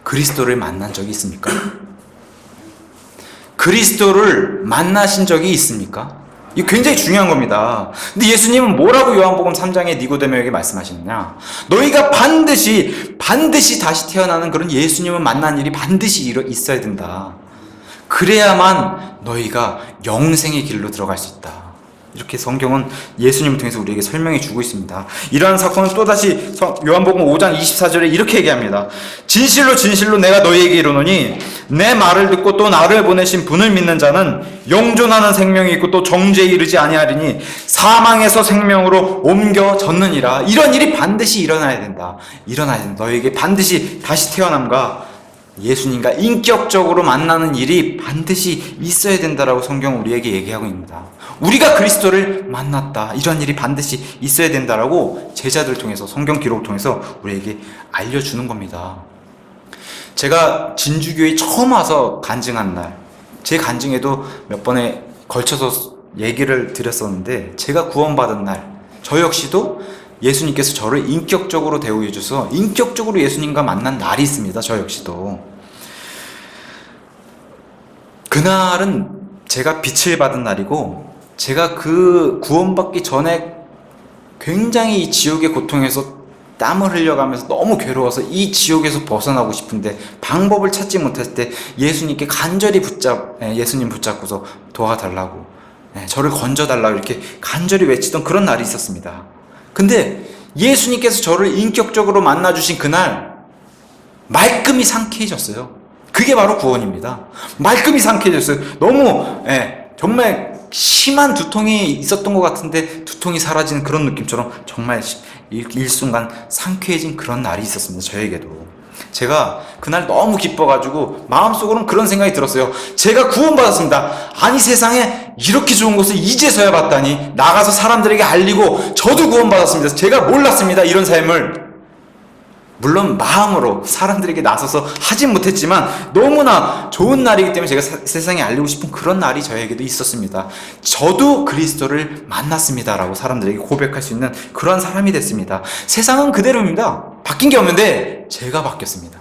그리스도를 만난 적이 있습니까? 그리스도를 만나신 적이 있습니까? 이게 굉장히 중요한 겁니다. 근데 예수님은 뭐라고 요한복음 3장에 니고데모에게 말씀하시느냐? 너희가 반드시 다시 태어나는 그런 예수님을 만난 일이 반드시 있어야 된다. 그래야만 너희가 영생의 길로 들어갈 수 있다. 이렇게 성경은 예수님을 통해서 우리에게 설명해 주고 있습니다. 이러한 사건은 또다시 요한복음 5장 24절에 이렇게 얘기합니다. 진실로 진실로 내가 너희에게 이르노니 내 말을 듣고 또 나를 보내신 분을 믿는 자는 영존하는 생명이 있고 또 정죄에 이르지 아니하리니 사망에서 생명으로 옮겨졌느니라. 이런 일이 반드시 일어나야 된다. 너희에게 반드시 다시 태어남과 예수님과 인격적으로 만나는 일이 반드시 있어야 된다라고 성경은 우리에게 얘기하고 있습니다. 우리가 그리스도를 만났다. 이런 일이 반드시 있어야 된다라고 제자들 통해서 성경 기록을 통해서 우리에게 알려주는 겁니다. 제가 진주교회 처음 와서 간증한 날, 제 간증에도 몇 번에 걸쳐서 얘기를 드렸었는데, 제가 구원받은 날, 저 역시도 예수님께서 저를 인격적으로 대우해 주셔서 인격적으로 예수님과 만난 날이 있습니다. 저 역시도. 그날은 제가 빛을 받은 날이고, 제가 그 구원받기 전에 굉장히 이 지옥의 고통에서 땀을 흘려가면서 너무 괴로워서 이 지옥에서 벗어나고 싶은데 방법을 찾지 못했을 때 예수님께 간절히 예수님 붙잡고서 도와달라고, 저를 건져달라고 이렇게 간절히 외치던 그런 날이 있었습니다. 근데 예수님께서 저를 인격적으로 만나주신 그날 말끔히 상쾌해졌어요. 그게 바로 구원입니다. 말끔히 상쾌해졌어요. 너무 정말 심한 두통이 있었던 것 같은데 두통이 사라지는 그런 느낌처럼 정말 일순간 상쾌해진 그런 날이 있었습니다. 저에게도. 제가 그날 너무 기뻐가지고 마음속으로는 그런 생각이 들었어요. 제가 구원받았습니다. 아니, 세상에 이렇게 좋은 것을 이제서야 봤다니, 나가서 사람들에게 알리고 저도 구원받았습니다. 제가 몰랐습니다. 이런 삶을. 물론 마음으로 사람들에게 나서서 하진 못했지만 너무나 좋은 날이기 때문에 제가 세상에 알리고 싶은 그런 날이 저에게도 있었습니다. 저도 그리스도를 만났습니다라고 사람들에게 고백할 수 있는 그런 사람이 됐습니다. 세상은 그대로입니다. 바뀐 게 없는데 제가 바뀌었습니다.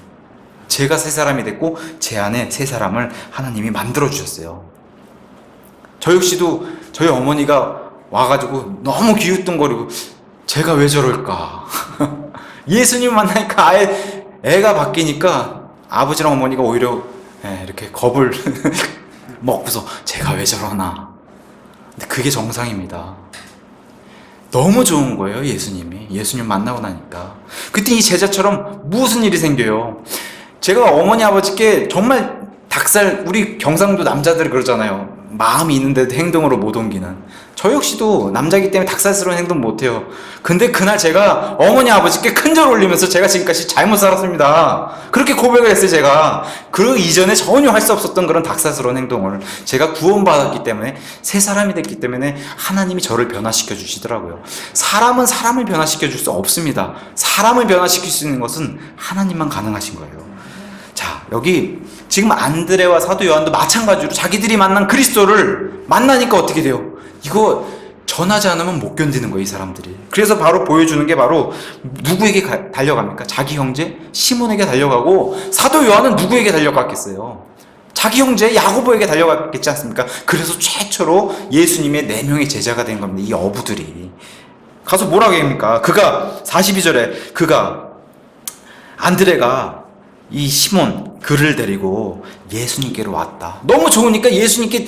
제가 새 사람이 됐고 제 안에 새 사람을 하나님이 만들어 주셨어요. 저 역시도 저희 어머니가 와가지고 너무 기웃뚱거리고 제가 왜 저럴까 예수님 만나니까 아예 애가 바뀌니까 아버지랑 어머니가 오히려 이렇게 겁을 먹고서 제가 왜 저러나. 근데 그게 정상입니다. 너무 좋은 거예요, 예수님 만나고 나니까. 그때 이 제자처럼 무슨 일이 생겨요. 제가 어머니 아버지께 정말 우리 경상도 남자들 그러잖아요. 마음이 있는데도 행동으로 못 옮기는. 저 역시도 남자이기 때문에 닭살스러운 행동 못해요. 근데 그날 제가 어머니 아버지께 큰절 올리면서 제가 지금까지 잘못 살았습니다. 그렇게 고백을 했어요. 제가 그 이전에 전혀 할 수 없었던 그런 닭살스러운 행동을, 제가 구원받았기 때문에 새 사람이 됐기 때문에 하나님이 저를 변화시켜 주시더라고요. 사람은 사람을 변화시켜 줄 수 없습니다. 사람을 변화시킬 수 있는 것은 하나님만 가능하신 거예요. 자, 여기 지금 안드레와 사도 요한도 마찬가지로 자기들이 만난 그리스도를 만나니까 어떻게 돼요? 이거 전하지 않으면 못 견디는 거예요, 이 사람들이. 그래서 바로 보여주는 게 바로 누구에게 달려갑니까? 자기 형제 시몬에게 달려가고, 사도 요한은 누구에게 달려갔겠어요? 자기 형제 야고보에게 달려갔겠지 않습니까? 그래서 최초로 예수님의 4명의 제자가 된 겁니다. 이 어부들이 가서 뭐라고 합니까? 42절에 안드레가 이 시몬 그를 데리고 예수님께로 왔다. 너무 좋으니까 예수님께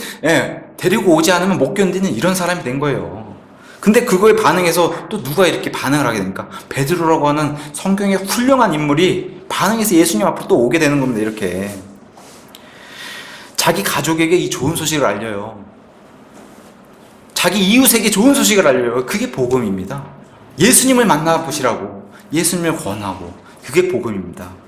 데리고 오지 않으면 못 견디는 이런 사람이 된 거예요. 근데 그거에 반응해서 또 누가 이렇게 반응을 하게 됩니까? 베드로라고 하는 성경의 훌륭한 인물이 반응해서 예수님 앞으로 또 오게 되는 겁니다. 이렇게 자기 가족에게 이 좋은 소식을 알려요. 자기 이웃에게 좋은 소식을 알려요. 그게 복음입니다. 예수님을 만나보시라고 예수님을 권하고, 그게 복음입니다.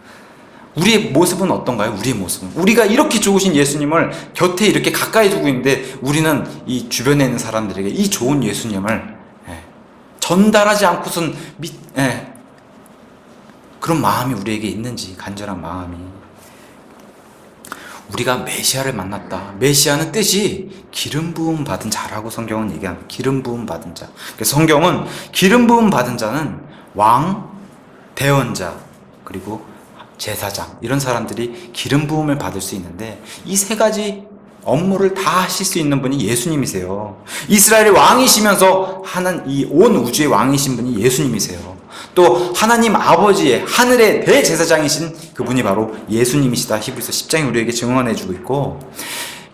우리의 모습은 어떤가요? 우리의 모습은, 우리가 이렇게 좋으신 예수님을 곁에 이렇게 가까이 두고 있는데 우리는 이 주변에 있는 사람들에게 이 좋은 예수님을 전달하지 않고선 그런 마음이 우리에게 있는지, 간절한 마음이. 우리가 메시아를 만났다. 메시아는 뜻이 기름 부음 받은 자라고 성경은 얘기합니다. 기름 부음 받은 자. 그래서 성경은 기름 부음 받은 자는 왕, 대언자, 그리고 제사장, 이런 사람들이 기름 부음을 받을 수 있는데, 이 세 가지 업무를 다 하실 수 있는 분이 예수님이세요. 이스라엘의 왕이시면서 이 온 우주의 왕이신 분이 예수님이세요. 또 하나님 아버지의 하늘의 대제사장이신 그분이 바로 예수님이시다. 히브리서 10장이 우리에게 증언해주고 있고,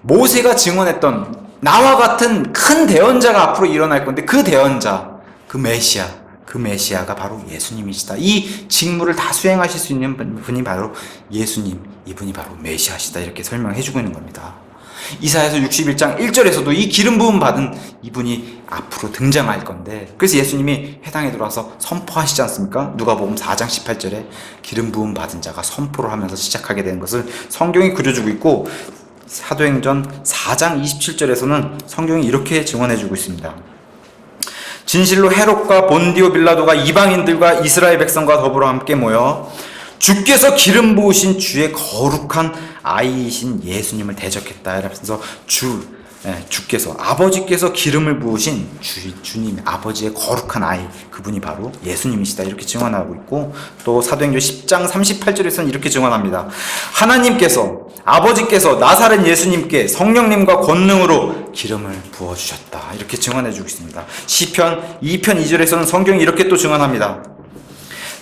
모세가 증언했던 나와 같은 큰 대언자가 앞으로 일어날 건데 그 대언자, 그 메시아가 바로 예수님이시다. 이 직무를 다 수행하실 수 있는 분이 바로 예수님, 이분이 바로 메시아시다. 이렇게 설명해 주고 있는 겁니다. 이사야서 61장 1절에서도 이 기름 부음 받은 이분이 앞으로 등장할 건데, 그래서 예수님이 회당에 들어와서 선포하시지 않습니까? 누가복음 4장 18절에 기름 부음 받은 자가 선포를 하면서 시작하게 되는 것을 성경이 그려주고 있고, 사도행전 4장 27절에서는 성경이 이렇게 증언해주고 있습니다. 진실로 헤롯과 본디오 빌라도가 이방인들과 이스라엘 백성과 더불어 함께 모여 주께서 기름 부으신 주의 거룩한 아이이신 예수님을 대적했다. 이러면서 주께서, 아버지께서 기름을 부으신 주님, 아버지의 거룩한 아이, 그분이 바로 예수님이시다. 이렇게 증언하고 있고, 또 사도행전 10장 38절에서는 이렇게 증언합니다. 하나님께서, 아버지께서 나사렛 예수님께 성령님과 권능으로 기름을 부어주셨다. 이렇게 증언해주고 있습니다. 시편 2편 2절에서는 성경이 이렇게 또 증언합니다.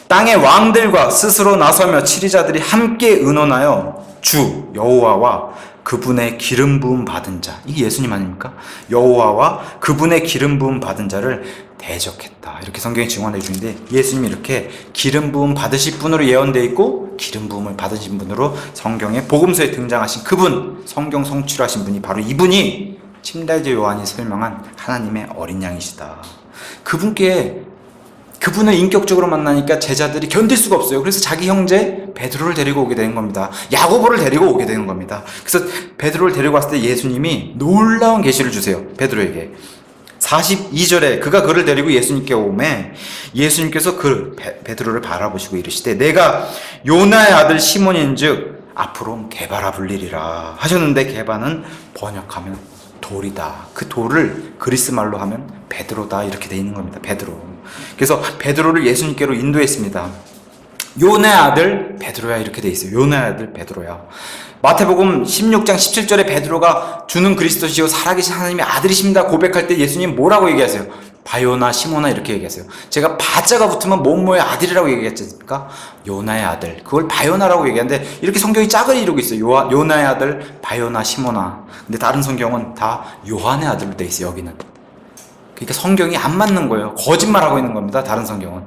땅의 왕들과 스스로 나서며 치리자들이 함께 의논하여 주 여호와와 그분의 기름 부음 받은 자, 이게 예수님 아닙니까? 여호와와 그분의 기름 부음 받은 자를 대적했다. 이렇게 성경이 증언해 주는데, 예수님이 이렇게 기름 부음 받으실 분으로 예언되어 있고 기름 부음을 받으신 분으로 성경의 복음서에 등장하신 그분, 성경 성취하신 분이 바로 이분이 침례자 요한이 설명한 하나님의 어린 양이시다. 그분을 인격적으로 만나니까 제자들이 견딜 수가 없어요. 그래서 자기 형제 베드로를 데리고 오게 되는 겁니다. 야고보를 데리고 오게 되는 겁니다. 그래서 베드로를 데리고 왔을 때 예수님이 놀라운 계시를 주세요. 베드로에게. 42절에 그가 그를 데리고 예수님께 오매 예수님께서 베드로를 바라보시고 이르시되 내가 요나의 아들 시몬인즉 앞으로 게바라 불리리라 하셨는데, 게바는 번역하면 돌이다. 그 돌을 그리스 말로 하면 베드로다. 이렇게 돼 있는 겁니다. 베드로. 그래서 베드로를 예수님께로 인도했습니다. 요나의 아들 베드로야. 이렇게 돼 있어요. 요나의 아들 베드로야. 마태복음 16장 17절에 베드로가 주는 그리스도시요 살아계신 하나님의 아들이십니다 고백할 때 예수님 뭐라고 얘기하세요? 바요나 시모나 이렇게 얘기하세요. 제가 바자가 붙으면 뭐뭐의 아들이라고 얘기했지 않습니까? 요나의 아들, 그걸 바요나라고 얘기하는데 이렇게 성경이 짝을 이루고 있어요. 요나의 아들 바요나 시모나. 근데 다른 성경은 다 요한의 아들로 돼 있어요. 여기는. 그러니까 성경이 안 맞는 거예요. 거짓말하고 있는 겁니다. 다른 성경은.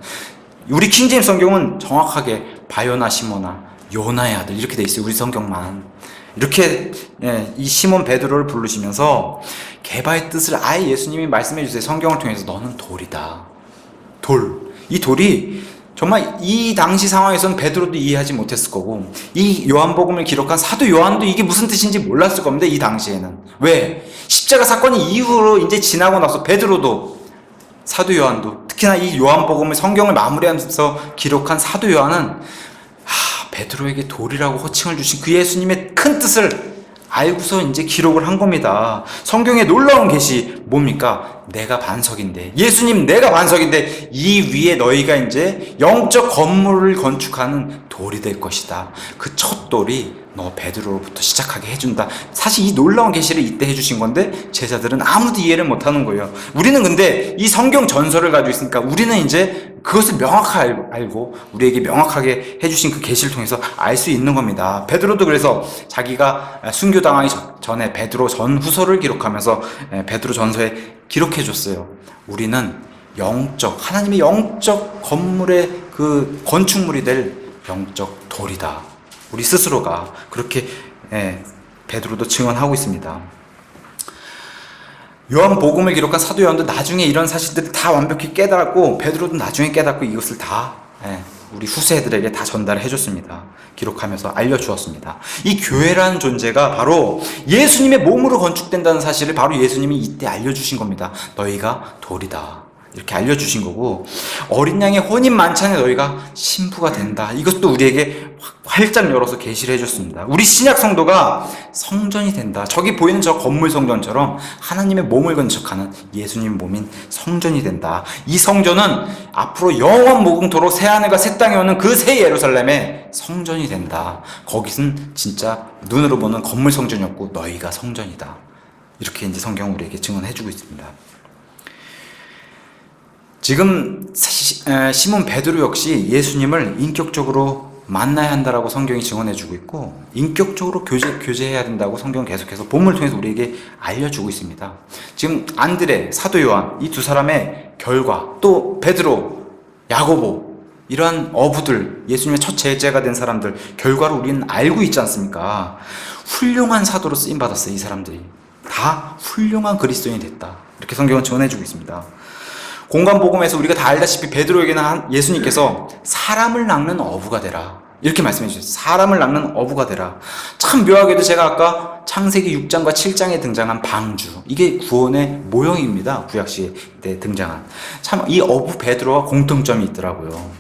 우리 킹제임스 성경은 정확하게 바요나 시모나 요나의 아들 이렇게 돼 있어요. 우리 성경만. 이렇게 이 시몬 베드로를 부르시면서 게바의 뜻을 아예 예수님이 말씀해 주세요. 성경을 통해서 너는 돌이다. 돌. 이 돌이 정말 이 당시 상황에서는 베드로도 이해하지 못했을 거고, 이 요한복음을 기록한 사도 요한도 이게 무슨 뜻인지 몰랐을 겁니다. 이 당시에는. 왜? 십자가 사건이 이후로 이제 지나고 나서 베드로도, 사도 요한도, 특히나 이 요한복음을 성경을 마무리하면서 기록한 사도 요한은 베드로에게 돌이라고 호칭을 주신 그 예수님의 큰 뜻을 알고서 이제 기록을 한 겁니다. 성경의 놀라운 계시 뭡니까? 내가 반석인데, 예수님 내가 반석인데 이 위에 너희가 이제 영적 건물을 건축하는 돌이 될 것이다. 그 첫 돌이 너 베드로로부터 시작하게 해준다. 사실 이 놀라운 계시를 이때 해주신 건데 제자들은 아무도 이해를 못하는 거예요. 우리는 근데 이 성경 전설을 가지고 있으니까 우리는 이제 그것을 명확하게 알고 우리에게 명확하게 해주신 그 계시를 통해서 알 수 있는 겁니다. 베드로도 그래서 자기가 순교당하기 전에 베드로 전후서를 기록하면서 베드로 전서에 기록해줬어요. 우리는 하나님의 영적 건물의 그 건축물이 될 영적 돌이다. 우리 스스로가 그렇게 베드로도 증언하고 있습니다. 요한복음을 기록한 사도 요한도 나중에 이런 사실들을 다 완벽히 깨달았고, 베드로도 나중에 깨닫고 이것을 다 우리 후세들에게 다 전달을 해줬습니다. 기록하면서 알려주었습니다. 이 교회라는 존재가 바로 예수님의 몸으로 건축된다는 사실을 바로 예수님이 이때 알려주신 겁니다. 너희가 돌이다. 이렇게 알려주신 거고, 어린 양의 혼인 만찬에 너희가 신부가 된다. 이것도 우리에게 활짝 열어서 계시를 해줬습니다. 우리 신약 성도가 성전이 된다. 저기 보이는 저 건물 성전처럼 하나님의 몸을 건축하는 예수님 몸인 성전이 된다. 이 성전은 앞으로 영원 무궁토록 새하늘과 새 땅에 오는 그 새 예루살렘의 성전이 된다. 거기는 진짜 눈으로 보는 건물 성전이었고 너희가 성전이다. 이렇게 이제 성경은 우리에게 증언해주고 있습니다. 지금 시몬 베드로 역시 예수님을 인격적으로 만나야 한다라고 성경이 증언해주고 있고, 인격적으로 교제해야 된다고 성경 계속해서 본문을 통해서 우리에게 알려주고 있습니다. 지금 안드레, 사도 요한 이 두 사람의 결과, 또 베드로, 야고보, 이러한 어부들, 예수님의 첫 제자가 된 사람들 결과를 우리는 알고 있지 않습니까? 훌륭한 사도로 쓰임받았어요. 이 사람들이 다 훌륭한 그리스도인이 됐다, 이렇게 성경은 전해주고 있습니다. 공간복음에서 우리가 다 알다시피 베드로에게는 예수님께서 사람을 낚는 어부가 되라, 이렇게 말씀해 주셨어요. 사람을 낚는 어부가 되라. 참 묘하게도 제가 아까 창세기 6장과 7장에 등장한 방주, 이게 구원의 모형입니다. 구약시대 등장한. 참 이 어부 베드로와 공통점이 있더라고요.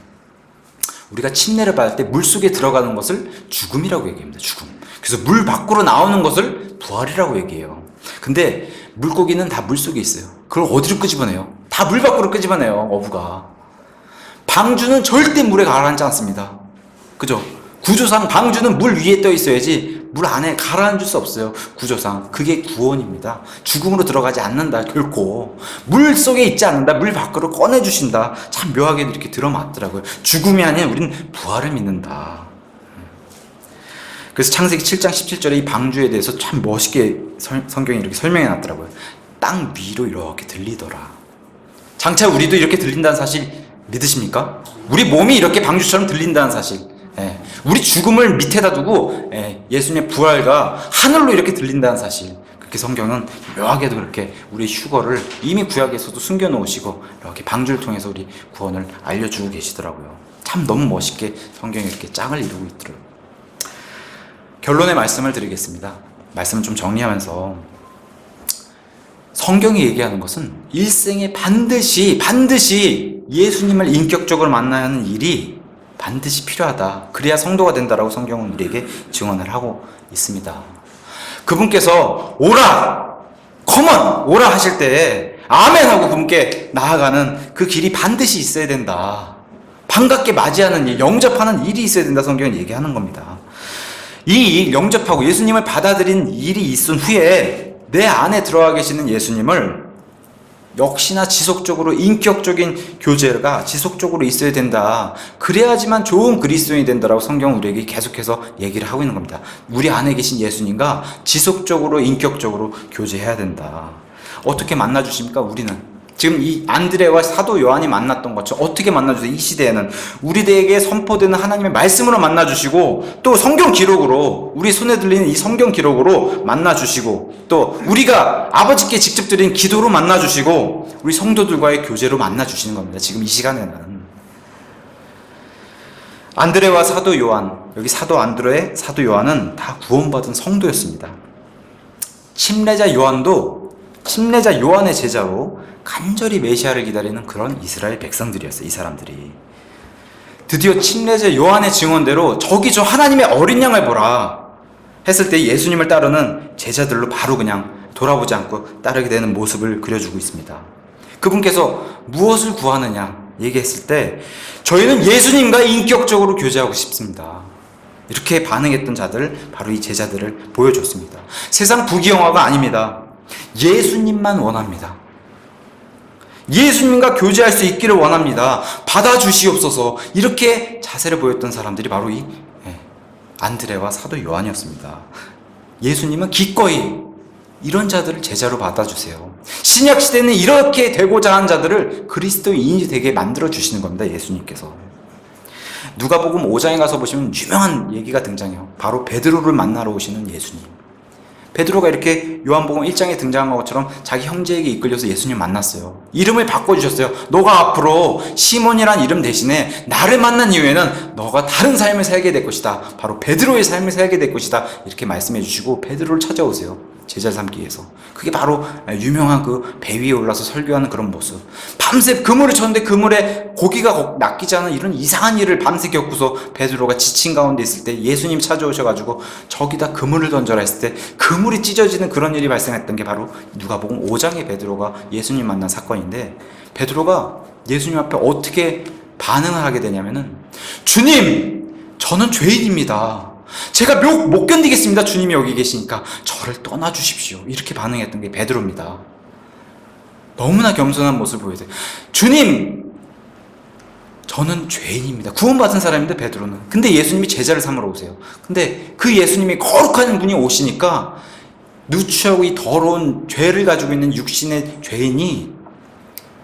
우리가 침례를 받을 때 물속에 들어가는 것을 죽음이라고 얘기합니다. 죽음. 그래서 물 밖으로 나오는 것을 부활이라고 얘기해요. 근데 물고기는 다 물속에 있어요. 그걸 어디로 끄집어내요? 다 물 밖으로 끄집어내요, 어부가. 방주는 절대 물에 가라앉지 않습니다. 그죠? 구조상 방주는 물 위에 떠 있어야지 물 안에 가라앉을 수 없어요. 구조상. 그게 구원입니다. 죽음으로 들어가지 않는다, 결코. 물 속에 있지 않는다, 물 밖으로 꺼내주신다. 참 묘하게 이렇게 들어맞더라고요. 죽음이 아닌 우린 부활을 믿는다. 그래서 창세기 7장 17절에 이 방주에 대해서 참 멋있게 성경이 이렇게 설명해 놨더라고요. 땅 위로 이렇게 들리더라. 장차 우리도 이렇게 들린다는 사실 믿으십니까? 우리 몸이 이렇게 방주처럼 들린다는 사실. 우리 죽음을 밑에다 두고 예수님의 부활과 하늘로 이렇게 들린다는 사실. 그렇게 성경은 묘하게도 그렇게 우리 휴거를 이미 구약에서도 숨겨놓으시고 이렇게 방주를 통해서 우리 구원을 알려주고 계시더라고요. 참 너무 멋있게 성경이 이렇게 짝을 이루고 있더라고요. 결론의 말씀을 드리겠습니다. 말씀을 좀 정리하면서, 성경이 얘기하는 것은 일생에 반드시 예수님을 인격적으로 만나야 하는 일이 반드시 필요하다. 그래야 성도가 된다라고 성경은 우리에게 증언을 하고 있습니다. 그분께서 오라! 컴온! 오라 하실 때 아멘 하고 그분께 나아가는 그 길이 반드시 있어야 된다. 반갑게 맞이하는 일, 영접하는 일이 있어야 된다, 성경은 얘기하는 겁니다. 이 일, 영접하고 예수님을 받아들인 일이 있은 후에 내 안에 들어와 계시는 예수님을 역시나 지속적으로 인격적인 교제가 지속적으로 있어야 된다. 그래야지만 좋은 그리스도인이 된다라고 성경은 우리에게 계속해서 얘기를 하고 있는 겁니다. 우리 안에 계신 예수님과 지속적으로 인격적으로 교제해야 된다. 어떻게 만나주십니까? 우리는 지금 이 안드레와 사도 요한이 만났던 것처럼 어떻게 만나주세요? 이 시대에는 우리에게 선포되는 하나님의 말씀으로 만나주시고, 또 성경 기록으로, 우리 손에 들리는 이 성경 기록으로 만나주시고, 또 우리가 아버지께 직접 드린 기도로 만나주시고, 우리 성도들과의 교제로 만나주시는 겁니다. 지금 이 시간에는 안드레와 사도 요한, 여기 사도 안드레, 사도 요한은 다 구원받은 성도였습니다. 침례자 요한의 제자로 간절히 메시아를 기다리는 그런 이스라엘 백성들이었어요. 이 사람들이 드디어 침례자 요한의 증언대로 저기 저 하나님의 어린 양을 보라 했을 때 예수님을 따르는 제자들로 바로 그냥 돌아보지 않고 따르게 되는 모습을 그려주고 있습니다. 그분께서 무엇을 구하느냐 얘기했을 때, 저희는 예수님과 인격적으로 교제하고 싶습니다, 이렇게 반응했던 자들, 바로 이 제자들을 보여줬습니다. 세상 부귀영화가 아닙니다. 예수님만 원합니다. 예수님과 교제할 수 있기를 원합니다. 받아주시옵소서. 이렇게 자세를 보였던 사람들이 바로 이 안드레와 사도 요한이었습니다. 예수님은 기꺼이 이런 자들을 제자로 받아주세요. 신약시대는 이렇게 되고자 한 자들을 그리스도인이 되게 만들어주시는 겁니다. 예수님께서. 누가복음 5장에 가서 보시면 유명한 얘기가 등장해요. 바로 베드로를 만나러 오시는 예수님. 베드로가 이렇게 요한복음 1장에 등장한 것처럼 자기 형제에게 이끌려서 예수님 만났어요. 이름을 바꿔주셨어요. 너가 앞으로 시몬이란 이름 대신에 나를 만난 이후에는 너가 다른 삶을 살게 될 것이다. 바로 베드로의 삶을 살게 될 것이다. 이렇게 말씀해 주시고 베드로를 찾아오세요. 제자 삼기 위해서. 그게 바로 유명한 그 배 위에 올라서 설교하는 그런 모습. 밤새 그물을 쳤는데 그물에 고기가 낚이지 않은 이런 이상한 일을 밤새 겪고서 베드로가 지친 가운데 있을 때 예수님 찾아오셔가지고 저기다 그물을 던져라 했을 때 그물이 찢어지는 그런 일이 발생했던 게 바로 누가복음 5장의 베드로가 예수님 만난 사건인데, 베드로가 예수님 앞에 어떻게 반응을 하게 되냐면은, 주님, 저는 죄인입니다. 제가 못 견디겠습니다. 주님이 여기 계시니까 저를 떠나주십시오. 이렇게 반응했던 게 베드로입니다. 너무나 겸손한 모습을 보여줘요. 주님, 저는 죄인입니다. 구원받은 사람인데 베드로는. 근데 예수님이 제자를 삼으러 오세요. 근데 그 예수님이 거룩한 분이 오시니까 누추하고 이 더러운 죄를 가지고 있는 육신의 죄인이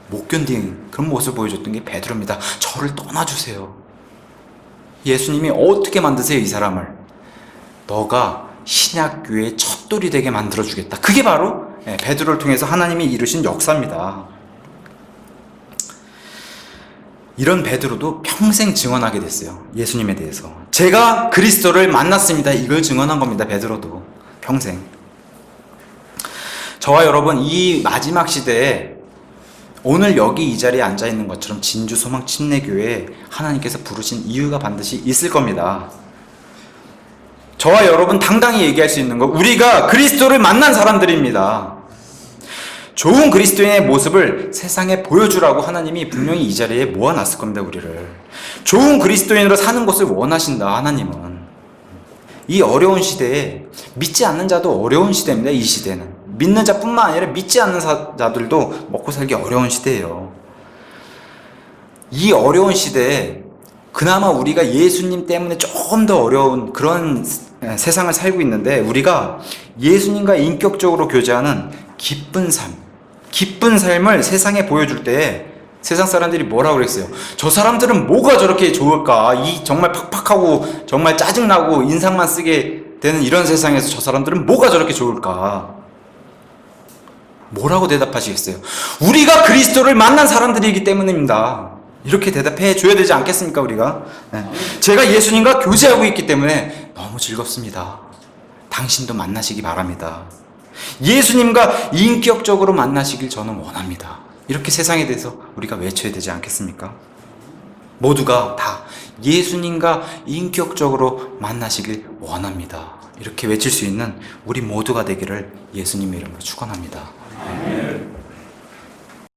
못 견디는 그런 모습을 보여줬던 게 베드로입니다. 저를 떠나주세요. 예수님이 어떻게 만드세요, 이 사람을? 너가 신약교회의 첫 돌이 되게 만들어주겠다. 그게 바로 베드로를 통해서 하나님이 이루신 역사입니다. 이런 베드로도 평생 증언하게 됐어요. 예수님에 대해서. 제가 그리스도를 만났습니다. 이걸 증언한 겁니다. 베드로도. 평생. 저와 여러분, 이 마지막 시대에 오늘 여기 이 자리에 앉아 있는 것처럼 진주 소망 침례교회에 하나님께서 부르신 이유가 반드시 있을 겁니다. 저와 여러분 당당히 얘기할 수 있는 거, 우리가 그리스도를 만난 사람들입니다. 좋은 그리스도인의 모습을 세상에 보여주라고 하나님이 분명히 이 자리에 모아놨을 겁니다. 우리를 좋은 그리스도인으로 사는 것을 원하신다. 하나님은 이 어려운 시대에 믿지 않는 자도 어려운 시대입니다. 이 시대는 믿는 자뿐만 아니라 믿지 않는 자들도 먹고 살기 어려운 시대예요. 이 어려운 시대에 그나마 우리가 예수님 때문에 조금 더 어려운 그런 세상을 살고 있는데, 우리가 예수님과 인격적으로 교제하는 기쁜 삶을 세상에 보여줄 때 세상 사람들이 뭐라고 그랬어요? 저 사람들은 뭐가 저렇게 좋을까? 이 정말 팍팍하고 정말 짜증나고 인상만 쓰게 되는 이런 세상에서 저 사람들은 뭐가 저렇게 좋을까? 뭐라고 대답하시겠어요? 우리가 그리스도를 만난 사람들이기 때문입니다. 이렇게 대답해 줘야 되지 않겠습니까, 우리가? 제가 예수님과 교제하고 있기 때문에 너무 즐겁습니다. 당신도 만나시기 바랍니다. 예수님과 인격적으로 만나시길 저는 원합니다. 이렇게 세상에 대해서 우리가 외쳐야 되지 않겠습니까? 모두가 다 예수님과 인격적으로 만나시길 원합니다. 이렇게 외칠 수 있는 우리 모두가 되기를 예수님의 이름으로 축원합니다.